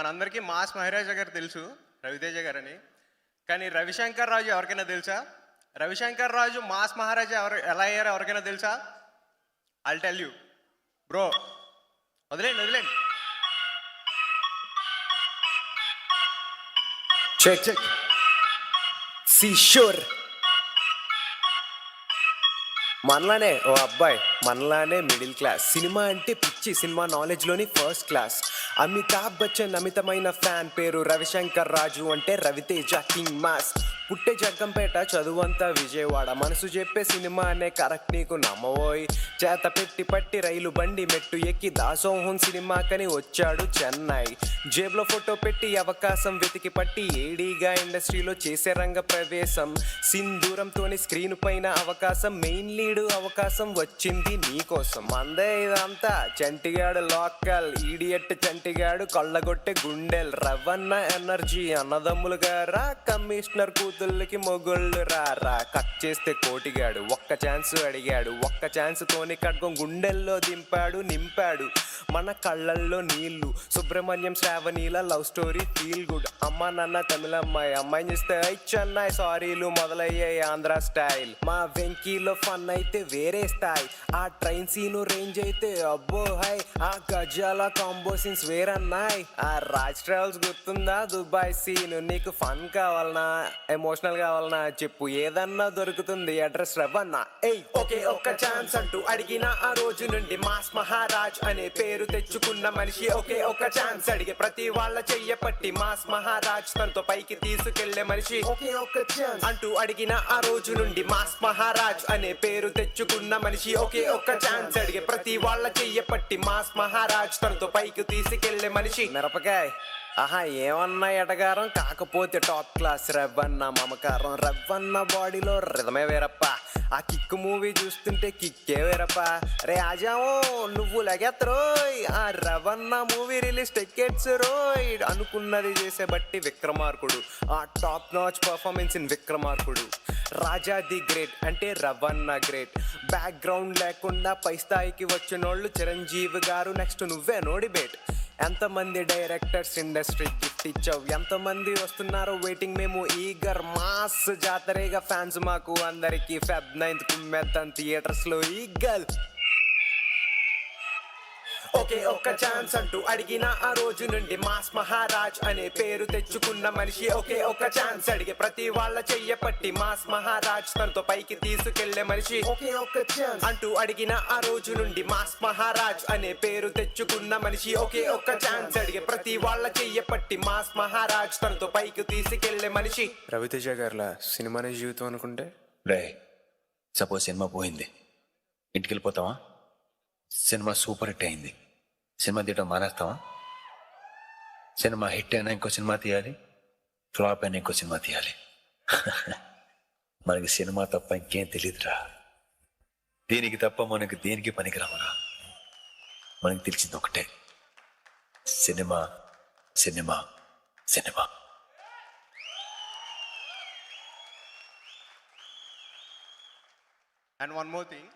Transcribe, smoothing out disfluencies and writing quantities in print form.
మనందరికీ మాస్ మహారాజా గారు తెలుసు, రవితేజ గారని. కానీ రవిశంకర్ రాజు ఎవరికైనా తెలుసా? రవిశంకర్ రాజు మాస్ మహారాజా ఎలా అయ్యారో ఎవరికైనా తెలుసా? I'll tell you bro. వదిలేండి. చెక్ సి షూర్. మనలానే ఓ అబ్బాయి, మనలానే మిడిల్ క్లాస్. సినిమా అంటే పిచ్చి, సినిమా నాలెడ్జ్లోని ఫస్ట్ క్లాస్. అమితాబ్ బచ్చన్ అమితమైన ఫ్యాన్, పేరు రవిశంకర్ రాజు అంటే రవితేజ కింగ్ మాస్. పుట్టే జగ్గంపేట, చదువంతా విజయవాడ. మనసు చెప్పే సినిమా అనే కరెక్ట్ నీకు నమ్మవోయ్. చేత పెట్టి పట్టి రైలు బండి మెట్టు ఎక్కి దాసోహం సినిమాకని వచ్చాడు చెన్నై. జేబులో ఫోటో పెట్టి అవకాశం వెతికి పట్టి ఏడీగా ఇండస్ట్రీలో చేసే రంగ ప్రవేశం. సింధూరంతోని స్క్రీన్ పైన అవకాశం, మెయిన్ లీడ్ అవకాశం వచ్చింది నీకోసం. అందే ఇదంతా చంటిగాడు లోకల్, ఈడియట్ చంటిగాడు కొల్లగొట్టే గుండెల్. రవన్న ఎనర్జీ అన్నదమ్ములు గారా, కమిషనర్ కూతుళ్ళకి మొగుళ్ళు రారా. కట్ చేస్తే కోటిగాడు ఒక్క ఛాన్స్ అడిగాడు, ఒక్క ఛాన్స్ తోని ఖడ్గం గుండెల్లో దింపాడు, నింపాడు మన కళ్ళల్లో నీళ్లు. సుబ్రహ్మణ్యం శ్రావణీల లవ్ స్టోరీ ఫీల్ గుడ్. అమ్మ నాన్న తమిళమ్మాయి, అమ్మాయిని చూస్తే ఐ చెన్నై సారీలు మొదలయ్యాయి ఆంధ్ర స్టైల్. మా వెంకీలో ఫన్ అయితే వేరే స్థాయి, ఆ ట్రైన్ సీను రేంజ్ అయితే అబ్బో హై. ఆ గజాల కాంబో సీన్స్ వేరన్నాయి. ఆ రాజ్ ట్రావెల్స్ గుర్తుందా దుబాయ్ సీన్. నీకు ఫన్ కావాలనా ఎమోషనల్ కావాలనా చెప్పు, ఏదన్నా దొరుకుతుంది అడ్రస్ రవన్నా. ఏయ్ ఓకే ఒక్క ఛాన్స్ అంటూ అడిగిన ఆ రోజు నుండి మాస్ మహారాజ్ అనే పేరు తెచ్చుకున్న మనిషి. ఒకే ఒక్క ఛాన్స్ అడిగే ప్రతి వాళ్ళ చెయ్య పట్టి మాస్ మహారాజ్ తనతో పైకి తీసుకెళ్లే మనిషి. ఒకే ఒక్క ఛాన్స్ అంటూ అడిగిన ఆ రోజు నుండి మాస్ మహారాజ్ అనే పేరు తెచ్చుకున్న మనిషి. ఒకే ఒక్క ఛాన్స్ అడిగే ప్రతి వాళ్ళ చెయ్య పట్టి మాస్ మహారాజ్ తనతో పైకి తీసుకెళ్లే మనిషి. మిరపకాయ్ ఆహా ఏమన్నా ఎటగారం, కాకపోతే టాప్ క్లాస్ రవ్వన్న మమకారం. రవ్వన్న బాడీలో రిధమే వేరప్ప, ఆ కిక్ మూవీ చూస్తుంటే కిక్కే వేరప్ప. రే ఆజామో నువ్వు లగెత్తరోయ్, ఆ రవన్న మూవీ రిలీజ్ టికెట్స్ రోయ్. అనుకున్నది చేసే బట్టి విక్రమార్కుడు, ఆ top notch performance in Vikramarkudu. Raja the great అంటే రవన్న గ్రేట్. బ్యాక్గ్రౌండ్ లేకుండా పై స్థాయికి వచ్చినోళ్ళు చిరంజీవి గారు, నెక్స్ట్ నువ్వే నో డిబేట్. ఎంతమంది డైరెక్టర్స్ ఇండస్ట్రీ గిఫ్ట్ ఇచ్చావు, ఎంతమంది వస్తున్నారు వెయిటింగ్ మేము ఈగర్. మాస్ జాతరేగా ఫ్యాన్స్ మాకు అందరికి. ఫెబ్ 9th కుమ్మెత్తాన్ థియేటర్స్ లో ఈగల్. ఒకే ఒక్క ఛాన్స్ అంటూ అడిగిన ఆ రోజు నుండి మాస్ మహారాజ్ అనే పేరు తెచ్చుకున్న మనిషి. ఒకే ఒక్క ఛాన్స్ అడిగే ప్రతి వాళ్ళ చెయ్య పట్టి మాస్ మహారాజ్ తనతో పైకి తీసుకెళ్లే మనిషి. ఒకే ఒక్క ఛాన్స్ అంటూ అడిగిన ఆ రోజు నుండి మాస్ మహారాజ్ అనే పేరు తెచ్చుకున్న మనిషి. ఒకే ఒక్క ఛాన్స్ అడిగే ప్రతి వాళ్ళ చెయ్య పట్టి మాస్ మహారాజ్ తనతో పైకి తీసుకెళ్లే మనిషి. రవితేజ గారిలా సినిమానే జీవితం అనుకుంటే రే, సపోజ్ సినిమా పోయింది, ఇంటికి వెళ్ళిపోతావా? సినిమా సూపర్ హిట్ అయింది, సినిమా తీయడం మానేస్తావా? సినిమా హిట్ అయినా ఇంకో సినిమా తీయాలి, ఫ్లాప్ అయినా ఇంకో సినిమా తీయాలి. మనకి సినిమా తప్ప ఇంకేం తెలియదురా. దీనికి తప్ప మనకి దేనికి పనికిరామరా. మనకి తెలిసింది ఒకటే, cinema cinema cinema. And one more thing,